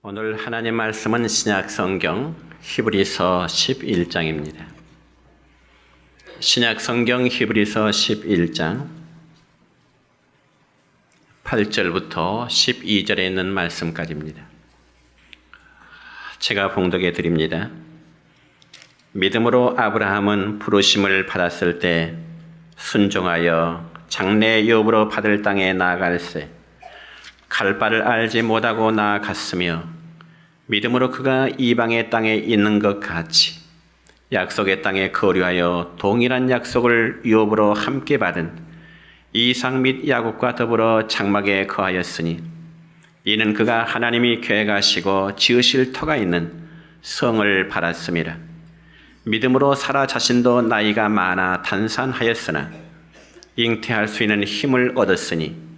오늘 하나님 말씀은 신약 성경 히브리서 11장입니다. 신약 성경 히브리서 11장 8절부터 12절에 있는 말씀까지입니다. 제가 봉독해 드립니다. 믿음으로 아브라함은 부르심을 받았을 때 순종하여 장래 유업으로 받을 땅에 나아갈새 갈 바를 알지 못하고 나아갔으며 믿음으로 그가 이방의 땅에 있는 것 같이 약속의 땅에 거류하여 동일한 약속을 유업으로 함께 받은 이삭 및 야곱과 더불어 장막에 거하였으니 이는 그가 하나님이 계획하시고 지으실 터가 있는 성을 바랐음이라. 믿음으로 사라 자신도 나이가 많아 단산하였으나 잉태할 수 있는 힘을 얻었으니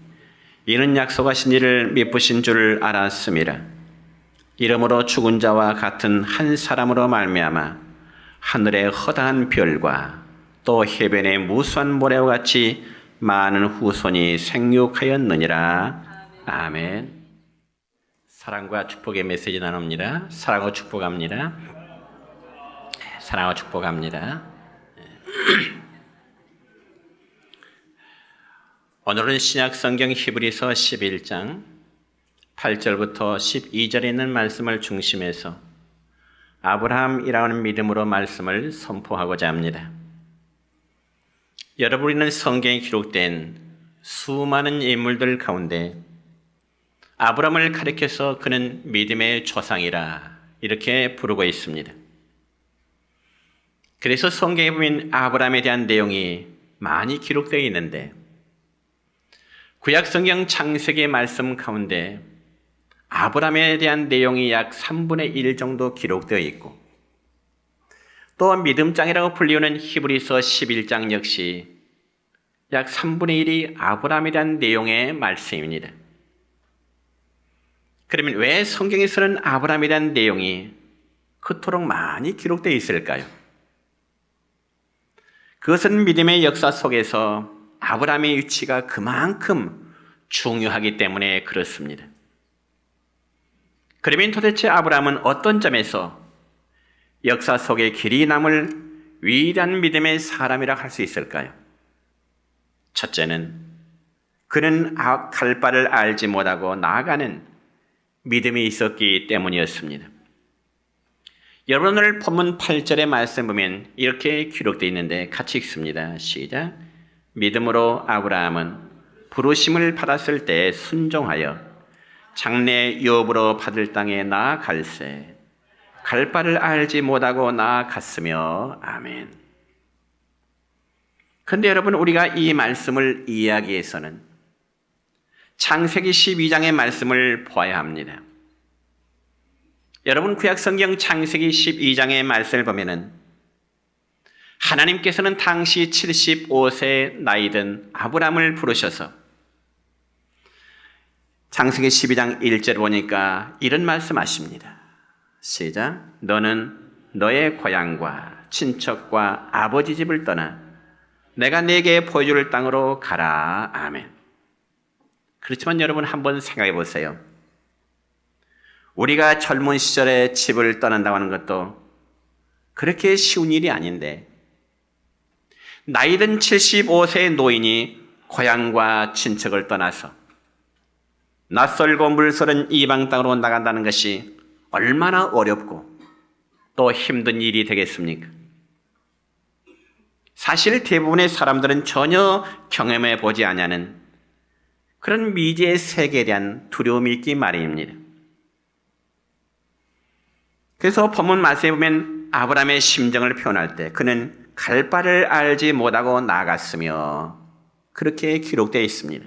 이는 약속하신 이를 미쁘신 줄 알았음이라. 이러므로 죽은 자와 같은 한 사람으로 말미암아 하늘의 허다한 별과 또 해변의 무수한 모래와 같이 많은 후손이 생육하였느니라. 아멘. 사랑과 축복의 메시지 나눕니다. 사랑하고 축복합니다. 사랑하고 축복합니다. 오늘은 신약 성경 히브리서 11장 8절부터 12절에 있는 말씀을 중심해서 아브라함이라는 믿음으로 말씀을 선포하고자 합니다. 여러분, 우리는 성경에 기록된 수많은 인물들 가운데 아브라함을 가리켜서 그는 믿음의 조상이라 이렇게 부르고 있습니다. 그래서 성경에 보면 아브라함에 대한 내용이 많이 기록되어 있는데 구약 성경 창세기 말씀 가운데 아브라함에 대한 내용이 약 3분의 1 정도 기록되어 있고 또 믿음장이라고 불리우는 히브리서 11장 역시 약 3분의 1이 아브라함에 대한 내용의 말씀입니다. 그러면 왜 성경에서는 아브라함에 대한 내용이 그토록 많이 기록되어 있을까요? 그것은 믿음의 역사 속에서 아브라함의 위치가 그만큼 중요하기 때문에 그렇습니다. 그러면 도대체 아브라함은 어떤 점에서 역사 속에 길이 남을 위대한 믿음의 사람이라 할 수 있을까요? 첫째는 그는 갈 바를 알지 못하고 나아가는 믿음이 있었기 때문이었습니다. 여러분, 오늘 본문 8절의 말씀 보면 이렇게 기록되어 있는데 같이 읽습니다. 시작. 믿음으로 아브라함은 부르심을 받았을 때 순종하여 장래 유업으로 받을 땅에 나아갈새 갈 바를 알지 못하고 나아갔으며. 아멘. 그런데 여러분, 우리가 이 말씀을 이해하기 위해서는 창세기 12장의 말씀을 보아야 합니다. 여러분, 구약성경 창세기 12장의 말씀을 보면은 하나님께서는 당시 75세 나이든 아브라함을 부르셔서 창세기 12장 1절 보니까 이런 말씀하십니다. 시작. 너는 너의 고향과 친척과 아버지 집을 떠나 내가 네게 보여줄 땅으로 가라. 아멘. 그렇지만 여러분, 한번 생각해 보세요. 우리가 젊은 시절에 집을 떠난다고 하는 것도 그렇게 쉬운 일이 아닌데 나이든 75세의 노인이 고향과 친척을 떠나서 낯설고 물서른 이방 땅으로 나간다는 것이 얼마나 어렵고 또 힘든 일이 되겠습니까? 사실 대부분의 사람들은 전혀 경험해 보지 않는 그런 미지의 세계에 대한 두려움이 있기 마련입니다. 그래서 본문 말씀에 보면 아브라함의 심정을 표현할 때 그는 갈 바를 알지 못하고 나아갔으며 그렇게 기록되어 있습니다.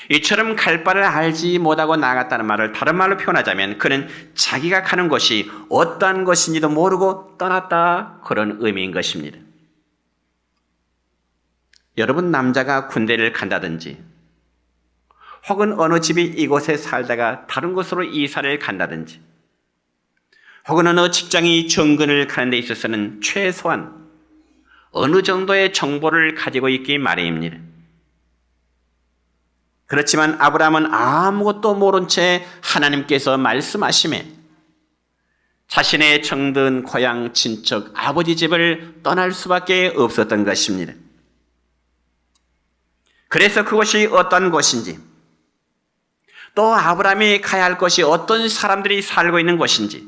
이처럼 갈 바를 알지 못하고 나아갔다는 말을 다른 말로 표현하자면 그는 자기가 가는 곳이 어떠한 것인지도 모르고 떠났다, 그런 의미인 것입니다. 여러분, 남자가 군대를 간다든지 혹은 어느 집이 이곳에 살다가 다른 곳으로 이사를 간다든지 혹은 어느 직장이 정근을 가는 데 있어서는 최소한 어느 정도의 정보를 가지고 있기 마련입니다. 그렇지만 아브라함은 아무것도 모른 채 하나님께서 말씀하시매 자신의 정든 고향 친척 아버지 집을 떠날 수밖에 없었던 것입니다. 그래서 그곳이 어떤 곳인지, 또 아브라함이 가야 할 곳이 어떤 사람들이 살고 있는 곳인지,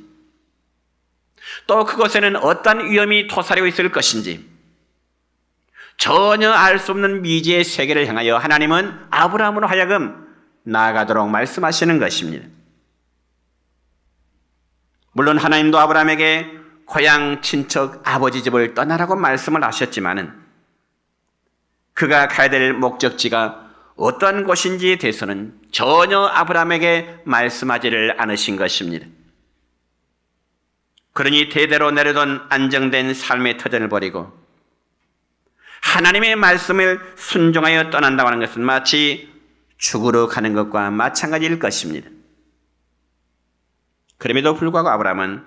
또 그곳에는 어떤 위험이 도사리고 있을 것인지 전혀 알 수 없는 미지의 세계를 향하여 하나님은 아브라함으로 하여금 나아가도록 말씀하시는 것입니다. 물론 하나님도 아브라함에게 고향 친척 아버지 집을 떠나라고 말씀을 하셨지만은 그가 가야 될 목적지가 어떤 곳인지에 대해서는 전혀 아브라함에게 말씀하지를 않으신 것입니다. 그러니 대대로 내려던 안정된 삶의 터전을 버리고 하나님의 말씀을 순종하여 떠난다고 하는 것은 마치 죽으러 가는 것과 마찬가지일 것입니다. 그럼에도 불구하고 아브라함은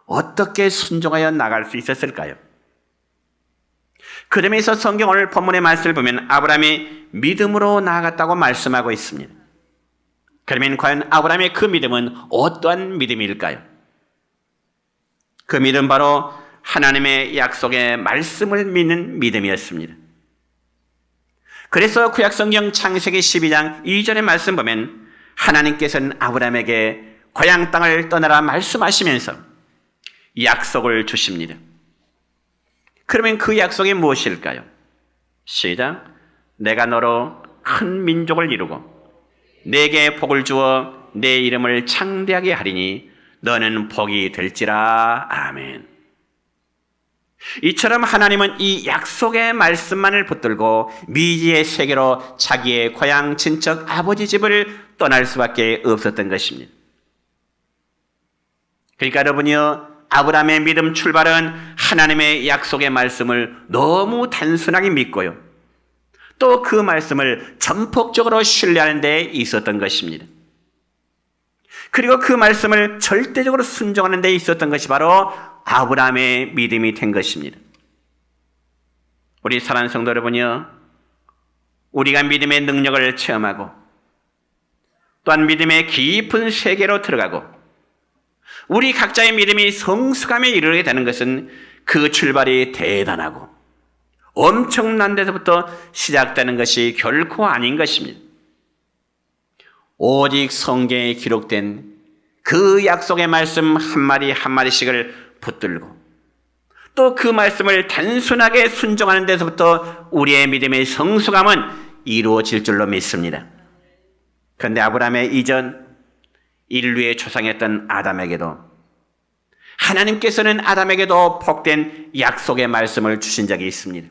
어떻게 순종하여 나갈 수 있었을까요? 그 점에서 성경 오늘 본문의 말씀을 보면 아브라함이 믿음으로 나아갔다고 말씀하고 있습니다. 그러면 과연 아브라함의 그 믿음은 어떠한 믿음일까요? 그 믿음 바로 하나님의 약속의 말씀을 믿는 믿음이었습니다. 그래서 구약성경 창세기 12장 2절의 말씀 보면 하나님께서는 아브라함에게 고향 땅을 떠나라 말씀하시면서 약속을 주십니다. 그러면 그 약속이 무엇일까요? 시작. 내가 너로 큰 민족을 이루고 내게 복을 주어 내 이름을 창대하게 하리니 너는 복이 될지라. 아멘. 이처럼 하나님은 이 약속의 말씀만을 붙들고 미지의 세계로 자기의 고향 친척 아버지 집을 떠날 수밖에 없었던 것입니다. 그러니까 여러분이요, 아브라함의 믿음 출발은 하나님의 약속의 말씀을 너무 단순하게 믿고요, 또 그 말씀을 전폭적으로 신뢰하는 데 있었던 것입니다. 그리고 그 말씀을 절대적으로 순종하는 데 있었던 것이 바로 아브라함의 믿음이 된 것입니다. 우리 사랑하는 성도 여러분이요, 우리가 믿음의 능력을 체험하고 또한 믿음의 깊은 세계로 들어가고 우리 각자의 믿음이 성숙함에 이르게 되는 것은 그 출발이 대단하고 엄청난 데서부터 시작되는 것이 결코 아닌 것입니다. 오직 성경에 기록된 그 약속의 말씀 한 마디 한 마디씩을 붙들고 또 그 말씀을 단순하게 순종하는 데서부터 우리의 믿음의 성숙함은 이루어질 줄로 믿습니다. 그런데 아브라함의 이전 인류의 조상이었던 아담에게도 하나님께서는 아담에게도 복된 약속의 말씀을 주신 적이 있습니다.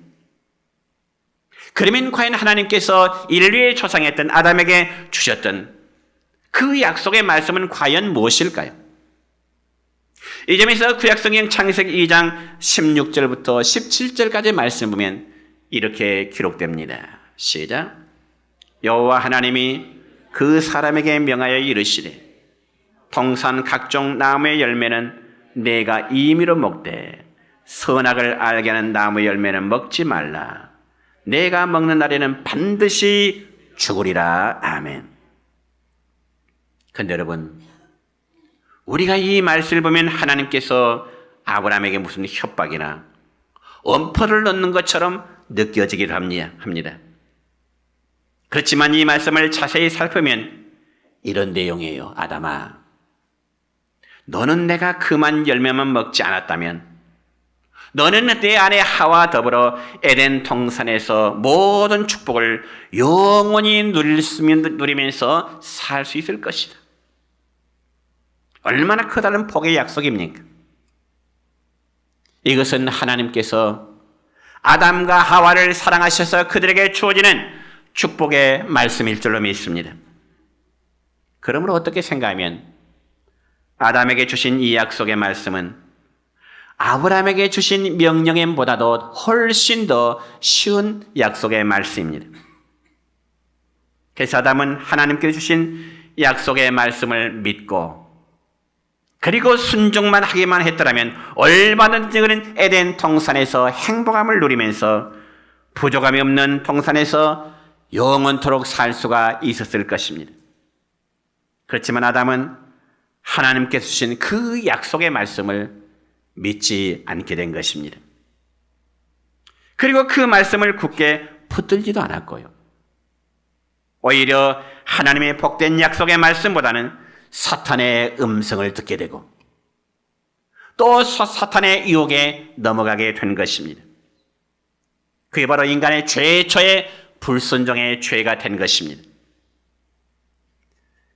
그러면 과연 하나님께서 인류의 조상이었던 아담에게 주셨던 그 약속의 말씀은 과연 무엇일까요? 이 점에서 구약성경 창세기 2장 16절부터 17절까지 말씀 보면 이렇게 기록됩니다. 시작. 여호와 하나님이 그 사람에게 명하여 이르시되 동산 각종 나무의 열매는 내가 임의로 먹되 선악을 알게 하는 나무 열매는 먹지 말라. 내가 먹는 날에는 반드시 죽으리라. 아멘. 그런데 여러분, 우리가 이 말씀을 보면 하나님께서 아브라함에게 무슨 협박이나 엄포를 넣는 것처럼 느껴지기도 합니다. 그렇지만 이 말씀을 자세히 살펴보면 이런 내용이에요. 아담아, 너는 내가 금한 열매만 먹지 않았다면 너는 내 아내 하와 더불어 에덴 동산에서 모든 축복을 영원히 누리면서 살 수 있을 것이다. 얼마나 커다란 복의 약속입니까? 이것은 하나님께서 아담과 하와를 사랑하셔서 그들에게 주어지는 축복의 말씀일 줄로 믿습니다. 그러므로 어떻게 생각하면 아담에게 주신 이 약속의 말씀은 아브라함에게 주신 명령보다도 훨씬 더 쉬운 약속의 말씀입니다. 그래서 아담은 하나님께 주신 약속의 말씀을 믿고 그리고 순종만 하기만 했더라면 얼마든지 그는 에덴 동산에서 행복함을 누리면서 부족함이 없는 동산에서 영원토록 살 수가 있었을 것입니다. 그렇지만 아담은 하나님께서 주신 그 약속의 말씀을 믿지 않게 된 것입니다. 그리고 그 말씀을 굳게 붙들지도 않았고요. 오히려 하나님의 복된 약속의 말씀보다는 사탄의 음성을 듣게 되고 또 사탄의 유혹에 넘어가게 된 것입니다. 그게 바로 인간의 최초의 불순종의 죄가 된 것입니다.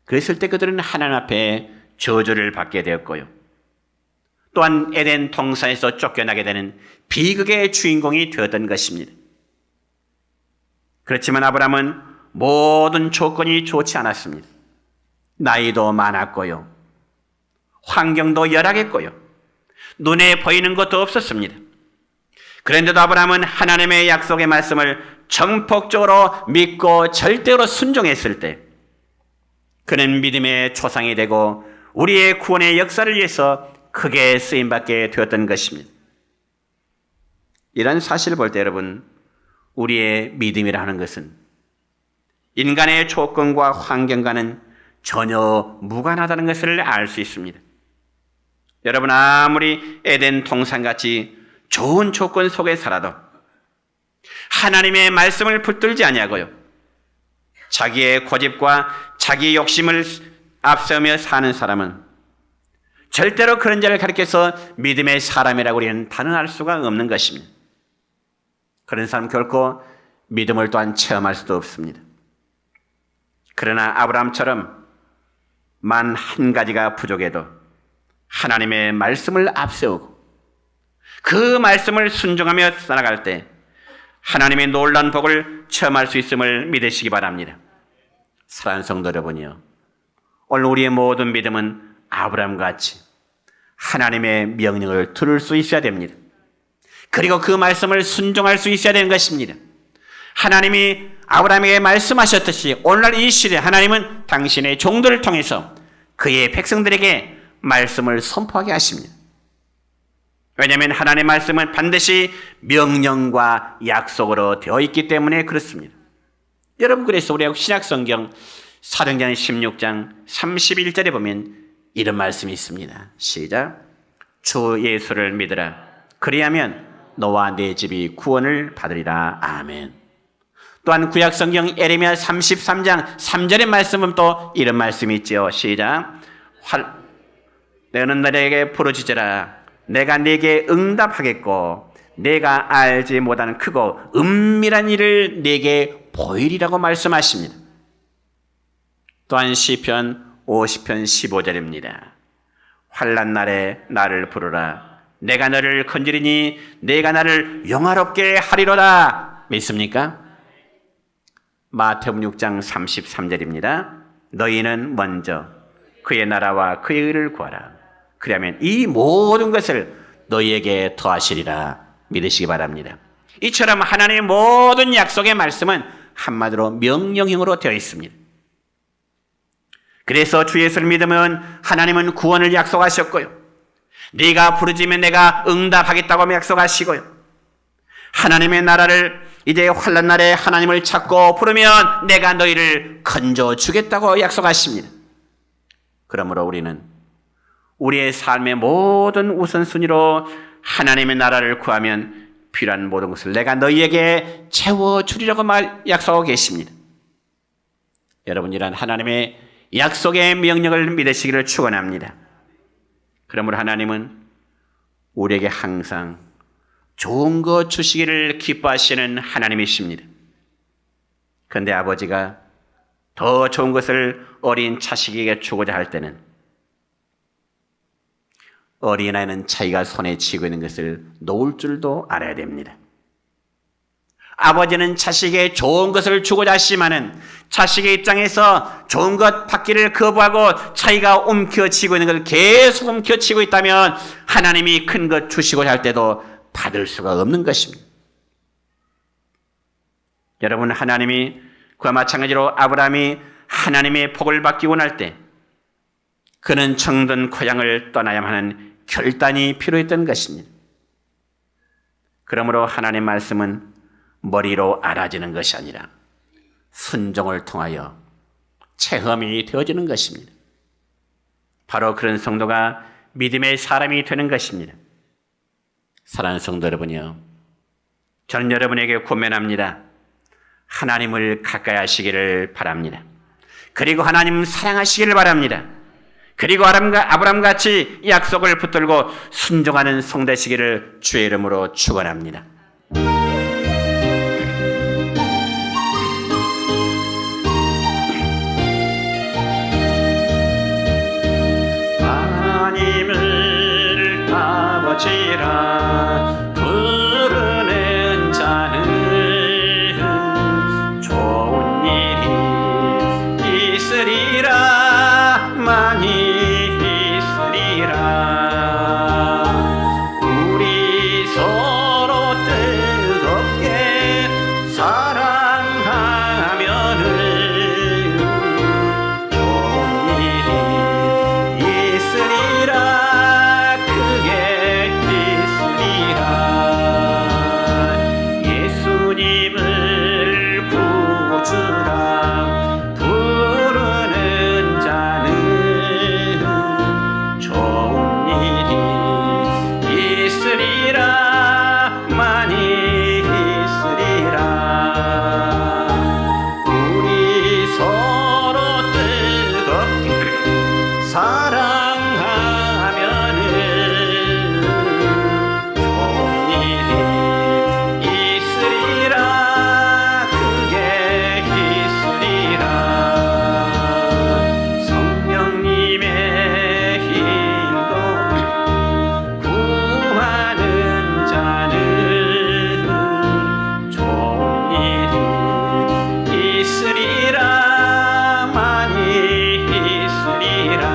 그랬을 때 그들은 하나님 앞에 저주를 받게 되었고요. 또한 에덴 동산에서 쫓겨나게 되는 비극의 주인공이 되었던 것입니다. 그렇지만 아브라함은 모든 조건이 좋지 않았습니다. 나이도 많았고요. 환경도 열악했고요. 눈에 보이는 것도 없었습니다. 그런데도 아브라함은 하나님의 약속의 말씀을 정폭적으로 믿고 절대로 순종했을 때 그는 믿음의 초상이 되고 우리의 구원의 역사를 위해서 크게 쓰임받게 되었던 것입니다. 이런 사실을 볼 때 여러분, 우리의 믿음이라 하는 것은 인간의 조건과 환경과는 전혀 무관하다는 것을 알 수 있습니다. 여러분, 아무리 에덴 동산같이 좋은 조건 속에 살아도 하나님의 말씀을 붙들지 아니하고요, 자기의 고집과 자기의 욕심을 앞세우며 사는 사람은 절대로 그런 자를 가리켜서 믿음의 사람이라고 우리는 단언할 수가 없는 것입니다. 그런 사람 결코 믿음을 또한 체험할 수도 없습니다. 그러나 아브라함처럼 만 한 가지가 부족해도 하나님의 말씀을 앞세우고 그 말씀을 순종하며 살아갈 때 하나님의 놀라운 복을 체험할 수 있음을 믿으시기 바랍니다. 사랑하는 성도 여러분이요, 오늘 우리의 모든 믿음은 아브라함같이 하나님의 명령을 들을 수 있어야 됩니다. 그리고 그 말씀을 순종할 수 있어야 되는 것입니다. 하나님이 아브라함에게 말씀하셨듯이 오늘날 이 시대에 하나님은 당신의 종들을 통해서 그의 백성들에게 말씀을 선포하게 하십니다. 왜냐하면 하나님의 말씀은 반드시 명령과 약속으로 되어 있기 때문에 그렇습니다. 여러분, 그래서 우리 신약성경 사도행전 16장 31절에 보면 이런 말씀이 있습니다. 시작. 주 예수를 믿으라. 그리하면 너와 네 집이 구원을 받으리라. 아멘. 또한 구약성경 예레미야 33장 3절의 말씀은 또 이런 말씀이 있죠. 시작. 너는 너에게 부르짖으라. 내가 네게 응답하겠고 내가 알지 못하는 크고 은밀한 일을 네게 보이리라고 말씀하십니다. 또한 시편 50편 15절입니다. 환난 날에 나를 부르라. 내가 너를 건지리니 내가 나를 영화롭게 하리로다. 믿습니까? 마태복음 6장 33절입니다. 너희는 먼저 그의 나라와 그의 의를 구하라. 그러면 이 모든 것을 너희에게 더하시리라. 믿으시기 바랍니다. 이처럼 하나님의 모든 약속의 말씀은 한마디로 명령형으로 되어 있습니다. 그래서 주 예수를 믿으면 하나님은 구원을 약속하셨고요, 네가 부르짖으면 내가 응답하겠다고 약속하시고요, 하나님의 나라를 이제 환난 날에 하나님을 찾고 부르면 내가 너희를 건져 주겠다고 약속하십니다. 그러므로 우리는 우리의 삶의 모든 우선순위로 하나님의 나라를 구하면 필요한 모든 것을 내가 너희에게 채워주리라고 약속하고 계십니다. 여러분, 이런 하나님의 약속의 명령을 믿으시기를 축원합니다. 그러므로 하나님은 우리에게 항상 좋은 것 주시기를 기뻐하시는 하나님이십니다. 그런데 아버지가 더 좋은 것을 어린 자식에게 주고자 할 때는 어린아이는 자기가 손에 쥐고 있는 것을 놓을 줄도 알아야 됩니다. 아버지는 자식에게 좋은 것을 주고자 하시지만은 자식의 입장에서 좋은 것 받기를 거부하고 자기가 움켜쥐고 있는 것을 계속 움켜쥐고 있다면 하나님이 큰 것 주시고자 할 때도 받을 수가 없는 것입니다. 여러분, 하나님이 그와 마찬가지로 아브라함이 하나님의 복을 받기 원할 때 그는 정든 고향을 떠나야만 하는 결단이 필요했던 것입니다. 그러므로 하나님의 말씀은 머리로 알아지는 것이 아니라 순종을 통하여 체험이 되어지는 것입니다. 바로 그런 성도가 믿음의 사람이 되는 것입니다. 사랑하는 성도 여러분이요, 저는 여러분에게 권면합니다. 하나님을 가까이 하시기를 바랍니다. 그리고 하나님 사랑하시기를 바랍니다. 그리고 아브라함같이 약속을 붙들고 순종하는 성 되시기를 주의 이름으로 축원합니다. 하나님을 아버지라 부르는 자는 좋은 일이 있으리라. 많이 우리 서로 뜨겁게 사랑하면은 좋은 일이 있으리라. 크게 있으리라. 예수님을 구주라 부르는 자는 좋은 일이 있으리라. 많이 있으리라. 우리 서로 뜨겁게 사랑하면은 좋은 일이 있으리라. 크게 있으리라. 성령님의 힘도 구하는 자는 좋은 일이 있으리라. 많이 있으리라.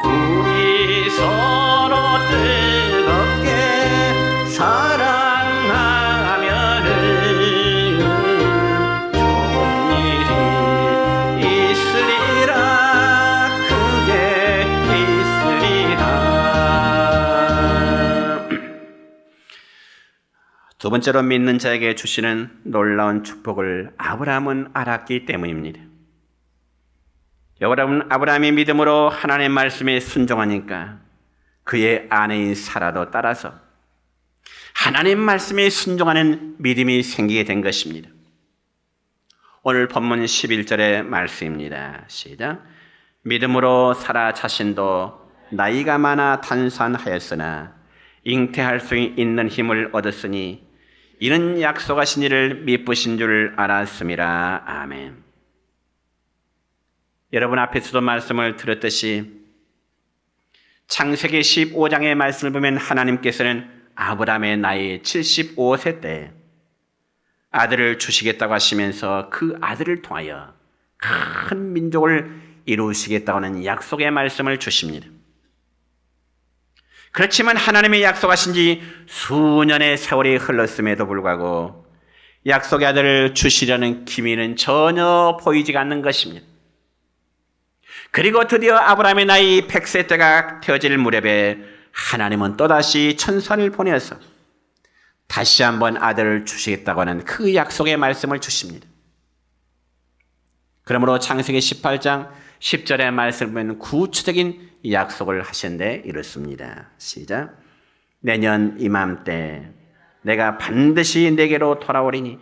우리 서로 뜨겁게 사랑하면은 좋은 일이 있으리라. 크게 있으리라. 두 번째로 믿는 자에게 주시는 놀라운 축복을 아브라함은 알았기 때문입니다. 여러분, 아브라함이 믿음으로 하나님의 말씀에 순종하니까 그의 아내인 사라도 따라서 하나님 말씀에 순종하는 믿음이 생기게 된 것입니다. 오늘 본문 11절의 말씀입니다. 시작. 믿음으로 사라 자신도 나이가 많아 단산하였으나 잉태할 수 있는 힘을 얻었으니 이는 약속하신 이를 미쁘신 줄 알았음이라. 아멘. 여러분 앞에서도 말씀을 들었듯이 창세기 15장의 말씀을 보면 하나님께서는 아브라함의 나이 75세 때 아들을 주시겠다고 하시면서 그 아들을 통하여 큰 민족을 이루시겠다고 하는 약속의 말씀을 주십니다. 그렇지만 하나님의 약속하신 지 수년의 세월이 흘렀음에도 불구하고 약속의 아들을 주시려는 기미는 전혀 보이지 않는 것입니다. 그리고 드디어 아브라함의 나이 100세 때가 되어질 무렵에 하나님은 또다시 천사를 보내서 다시 한번 아들을 주시겠다고 하는 그 약속의 말씀을 주십니다. 그러므로 창세기 18장 10절의 말씀을 보면 구체적인 약속을 하신데 이렇습니다. 시작. 내년 이맘때 내가 반드시 내게로 돌아오리니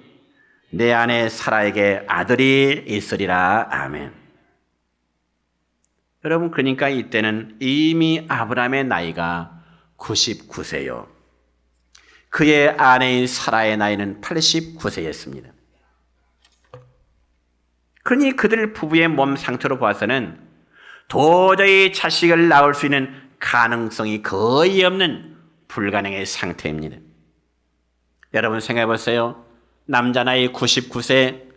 내 아내 사라에게 아들이 있으리라. 아멘. 여러분, 그러니까 이때는 이미 아브라함의 나이가 99세요. 그의 아내인 사라의 나이는 89세였습니다. 그러니 그들 부부의 몸 상태로 봐서는 도저히 자식을 낳을 수 있는 가능성이 거의 없는 불가능의 상태입니다. 여러분 생각해 보세요. 남자 나이 99세,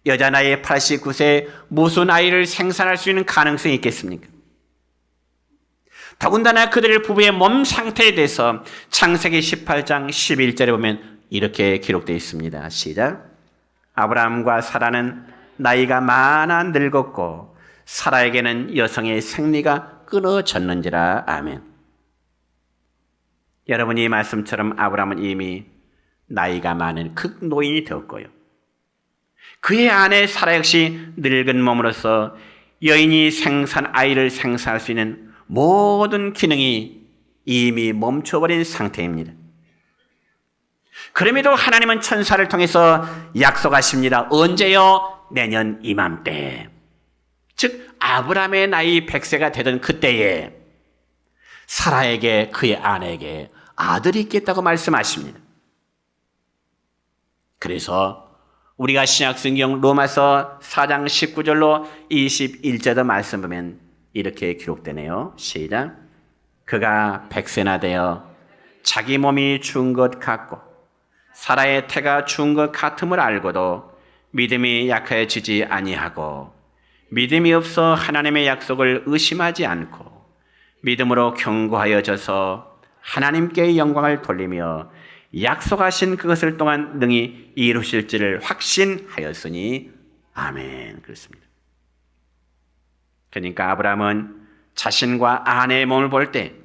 여자 나이 89세, 무슨 아이를 생산할 수 있는 가능성이 있겠습니까? 더군다나 그들 부부의 몸 상태에 대해서 창세기 18장 11절에 보면 이렇게 기록되어 있습니다. 시작. 아브라함과 사라는 나이가 많아 늙었고 사라에게는 여성의 생리가 끊어졌는지라. 아멘. 여러분이 이 말씀처럼 아브라함은 이미 나이가 많은 극노인이 되었고요. 그의 아내 사라 역시 늙은 몸으로서 여인이 아이를 생산할 수 있는 모든 기능이 이미 멈춰버린 상태입니다. 그럼에도 하나님은 천사를 통해서 약속하십니다. 언제요? 내년 이맘때. 즉 아브라함의 나이 100세가 되던 그때에 사라에게, 그의 아내에게 아들이 있겠다고 말씀하십니다. 그래서 우리가 신약성경 로마서 4장 19절로 21절도 말씀 보면 이렇게 기록되네요. 시작. 그가 100세나 되어 자기 몸이 죽은 것 같고 사라의 태가 죽은 것 같음을 알고도 믿음이 약해지지 아니하고 믿음이 없어 하나님의 약속을 의심하지 않고 믿음으로 견고하여져서 하나님께 영광을 돌리며 약속하신 그것을 또한 능히 이루실지를 확신하였으니 아멘. 그렇습니다. 그러니까 아브라함은 자신과 아내의 몸을 볼 때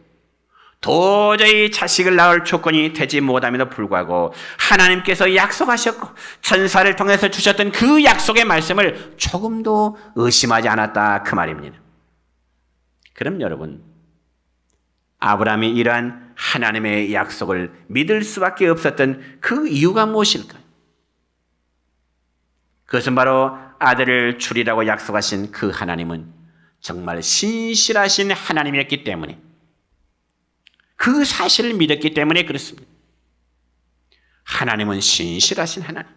도저히 자식을 낳을 조건이 되지 못함에도 불구하고 하나님께서 약속하셨고 천사를 통해서 주셨던 그 약속의 말씀을 조금도 의심하지 않았다 그 말입니다. 그럼 여러분, 아브라함이 이러한 하나님의 약속을 믿을 수밖에 없었던 그 이유가 무엇일까요? 그것은 바로 아들을 주리라고 약속하신 그 하나님은 정말 신실하신 하나님이었기 때문에, 그 사실을 믿었기 때문에 그렇습니다. 하나님은 신실하신 하나님.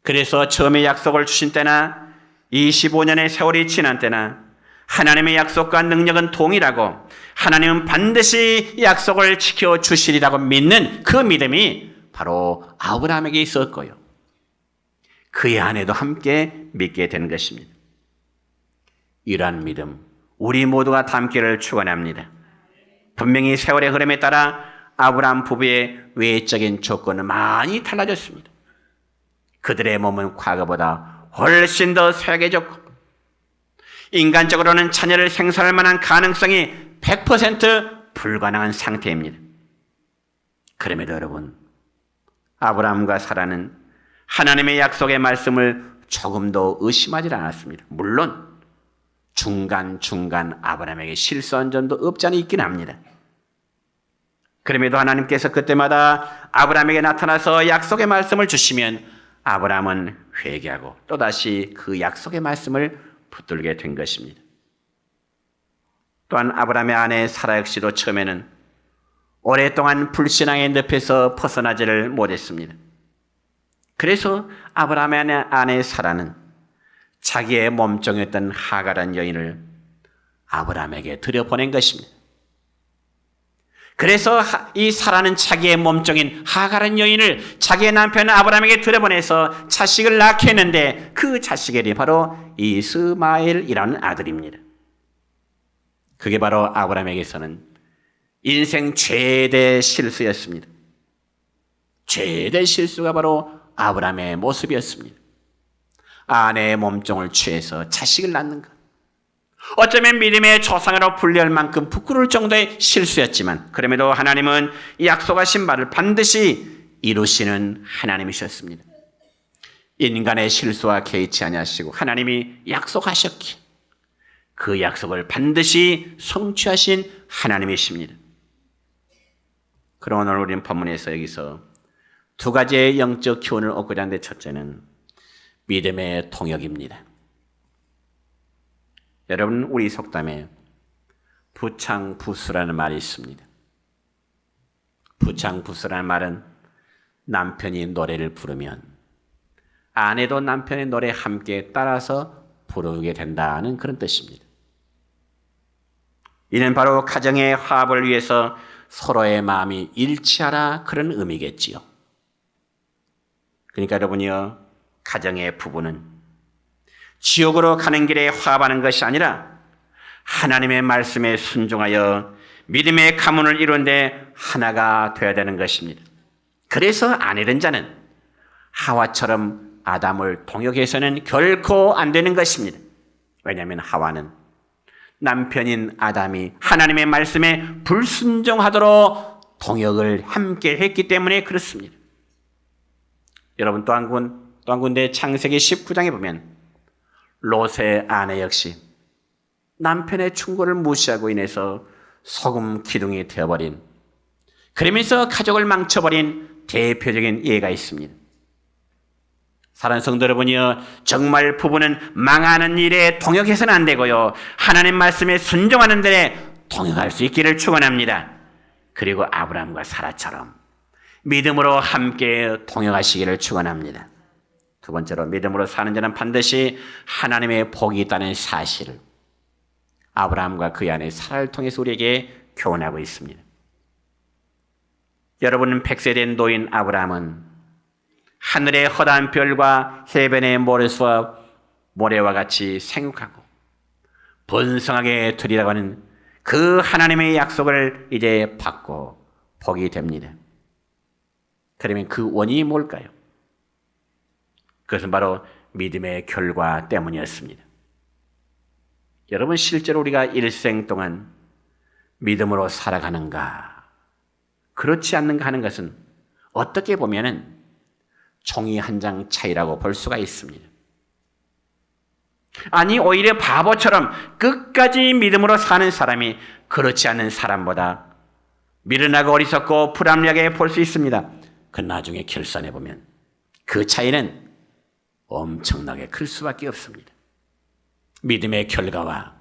그래서 처음에 약속을 주신 때나 25년의 세월이 지난 때나 하나님의 약속과 능력은 동일하고 하나님은 반드시 약속을 지켜주시리라고 믿는 그 믿음이 바로 아브라함에게 있었고요. 그의 아내도 함께 믿게 된 것입니다. 이러한 믿음, 우리 모두가 담기를 축원합니다. 분명히 세월의 흐름에 따라 아브라함 부부의 외적인 조건은 많이 달라졌습니다. 그들의 몸은 과거보다 훨씬 더 쇠약해졌고 인간적으로는 자녀를 생산할 만한 가능성이 100% 불가능한 상태입니다. 그럼에도 여러분, 아브라함과 사라는 하나님의 약속의 말씀을 조금도 의심하지 않았습니다. 물론 중간중간 아브라함에게 실수한 점도 없지 않아 있긴 합니다. 그럼에도 하나님께서 그때마다 아브라함에게 나타나서 약속의 말씀을 주시면 아브라함은 회개하고 또다시 그 약속의 말씀을 붙들게 된 것입니다. 또한 아브라함의 아내 사라 역시도 처음에는 오랫동안 불신앙의 늪에서 벗어나지를 못했습니다. 그래서 아브라함의 아내 사라는 자기의 몸종이었던 하갈한 여인을 아브라함에게 들여보낸 것입니다. 그래서 이 사라는 자기의 몸종인 하갈한 여인을 자기의 남편 아브라함에게 들여보내서 자식을 낳게 했는데 그 자식의 이름이 바로 이스마엘이라는 아들입니다. 그게 바로 아브라함에게서는 인생 최대 실수였습니다. 최대 실수가 바로 아브라함의 모습이었습니다. 아내의 몸종을 취해서 자식을 낳는 것. 어쩌면 믿음의 조상으로 분류할 만큼 부끄러울 정도의 실수였지만 그럼에도 하나님은 약속하신 말을 반드시 이루시는 하나님이셨습니다. 인간의 실수와 개의치 아니하시고 하나님이 약속하셨기에 그 약속을 반드시 성취하신 하나님이십니다. 그럼 오늘 우리는 본문에서 여기서 두 가지의 영적 교훈을 얻고자 하는데, 첫째는 믿음의 통역입니다. 여러분, 우리 속담에 부창부수라는 말이 있습니다. 부창부수라는 말은 남편이 노래를 부르면 아내도 남편의 노래에 함께 따라서 부르게 된다는 그런 뜻입니다. 이는 바로 가정의 화합을 위해서 서로의 마음이 일치하라 그런 의미겠지요. 그러니까 여러분이요, 가정의 부부는 지옥으로 가는 길에 화합하는 것이 아니라 하나님의 말씀에 순종하여 믿음의 가문을 이루는데 하나가 되어야 되는 것입니다. 그래서 아내된 자는 하와처럼 아담을 동역해서는 결코 안 되는 것입니다. 왜냐하면 하와는 남편인 아담이 하나님의 말씀에 불순종하도록 동역을 함께 했기 때문에 그렇습니다. 여러분 또 한 군데 창세기 19장에 보면 롯의 아내 역시 남편의 충고를 무시하고 인해서 소금 기둥이 되어버린, 그러면서 가족을 망쳐버린 대표적인 예가 있습니다. 사랑하는 성도 여러분이요, 정말 부부는 망하는 일에 동역해서는 안 되고요, 하나님 말씀에 순종하는 데에 동역할 수 있기를 축원합니다. 그리고 아브라함과 사라처럼 믿음으로 함께 동역하시기를 축원합니다. 두 번째로, 믿음으로 사는 자는 반드시 하나님의 복이 있다는 사실을 아브라함과 그의 아내 사라를 통해서 우리에게 교훈하고 있습니다. 여러분, 100세 된 노인 아브라함은 하늘의 허다한 별과 해변의 모래와 같이 생육하고 번성하게 되리라고 하는 그 하나님의 약속을 이제 받고 복이 됩니다. 그러면 그 원인이 뭘까요? 그것은 바로 믿음의 결과 때문이었습니다. 여러분, 실제로 우리가 일생 동안 믿음으로 살아가는가, 그렇지 않는가 하는 것은 어떻게 보면은 종이 한 장 차이라고 볼 수가 있습니다. 아니, 오히려 바보처럼 끝까지 믿음으로 사는 사람이 그렇지 않은 사람보다 미련하고 어리석고 불합리하게 볼 수 있습니다. 그 나중에 결산해 보면 그 차이는 엄청나게 클 수밖에 없습니다. 믿음의 결과와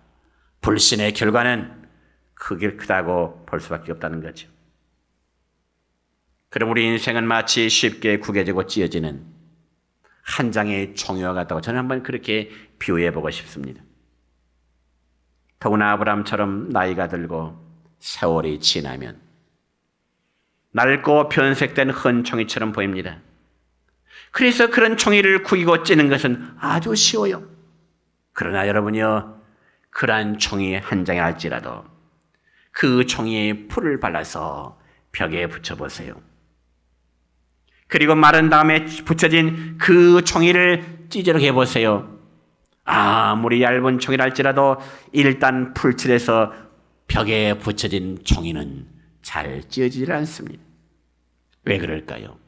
불신의 결과는 크게 크다고 볼 수밖에 없다는 거죠. 그럼 우리 인생은 마치 쉽게 구겨지고 찢어지는 한 장의 종이와 같다고 저는 한번 그렇게 비유해 보고 싶습니다. 더구나 아브라함처럼 나이가 들고 세월이 지나면 낡고 변색된 헌 종이처럼 보입니다. 그래서 그런 종이를 구기고 찌는 것은 아주 쉬워요. 그러나 여러분이요, 그러한 종이 한 장이 할지라도 그 종이에 풀을 발라서 벽에 붙여보세요. 그리고 마른 다음에 붙여진 그 종이를 찢어게 해보세요. 아무리 얇은 종이랄지라도 일단 풀칠해서 벽에 붙여진 종이는 잘 찢어지질 않습니다. 왜 그럴까요?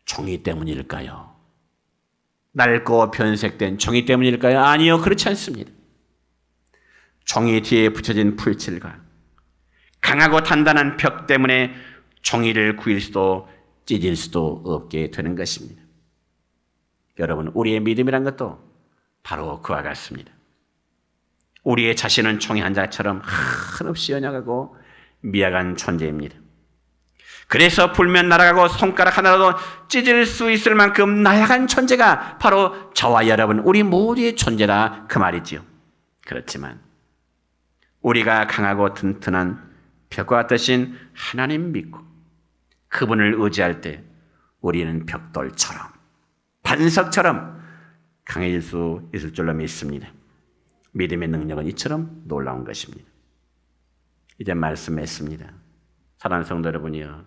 종이 때문일까요? 낡고 변색된 종이 때문일까요? 아니요, 그렇지 않습니다. 종이 뒤에 붙여진 풀칠과 강하고 단단한 벽 때문에 종이를 구일 수도 찢을 수도 없게 되는 것입니다. 여러분, 우리의 믿음이란 것도 바로 그와 같습니다. 우리의 자신은 종이 한 장처럼 한없이 연약하고 미약한 존재입니다. 그래서 불면 날아가고 손가락 하나라도 찢을 수 있을 만큼 나약한 존재가 바로 저와 여러분, 우리 모두의 존재다, 그 말이지요. 그렇지만 우리가 강하고 튼튼한 벽과 같으신 하나님 믿고 그분을 의지할 때 우리는 벽돌처럼, 반석처럼 강해질 수 있을 줄로 믿습니다. 믿음의 능력은 이처럼 놀라운 것입니다. 이제 말씀했습니다. 사랑하는 성도 여러분이요,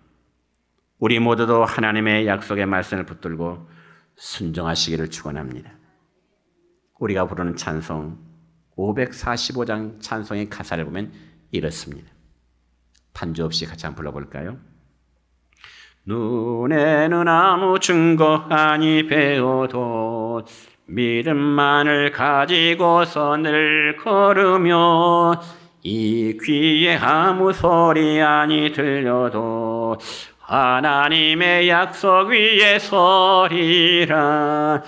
우리 모두도 하나님의 약속의 말씀을 붙들고 순종하시기를 축원합니다. 우리가 부르는 찬송 545장 찬송의 가사를 보면 이렇습니다. 반주 없이 같이 한번 불러볼까요? 눈에는 아무 증거 아니 배워도 믿음만을 가지고서 늘 걸으며 이 귀에 아무 소리 아니 들려도 하나님의 약속 위에 서리라.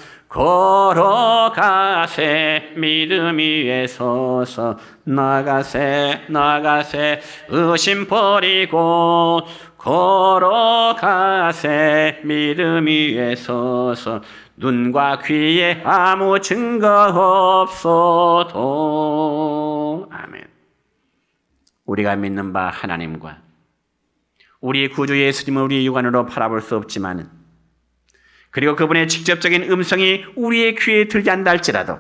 걸어가세 믿음 위에 서서 나가세 의심 버리고 걸어가세 믿음 위에 서서 눈과 귀에 아무 증거 없어도. 아멘. 우리가 믿는 바 하나님과 우리 구주 예수님을 우리 육안으로 바라볼 수 없지만, 그리고 그분의 직접적인 음성이 우리의 귀에 들지 않다 할지라도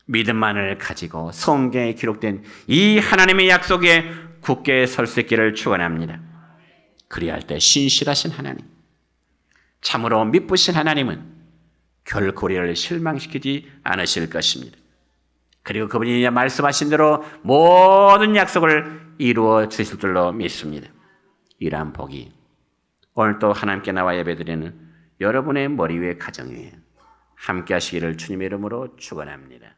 믿음만을 가지고 성경에 기록된 이 하나님의 약속에 굳게 설 수 있기를 축원합니다. 그리할 때 신실하신 하나님, 참으로 미쁘신 하나님은 결코 우리를 실망시키지 않으실 것입니다. 그리고 그분이 말씀하신 대로 모든 약속을 이루어 주실 줄로 믿습니다. 이러한 복이 오늘 또 하나님께 나와 예배드리는 여러분의 머리 위에 가정 위에 함께 하시기를 주님의 이름으로 축원합니다.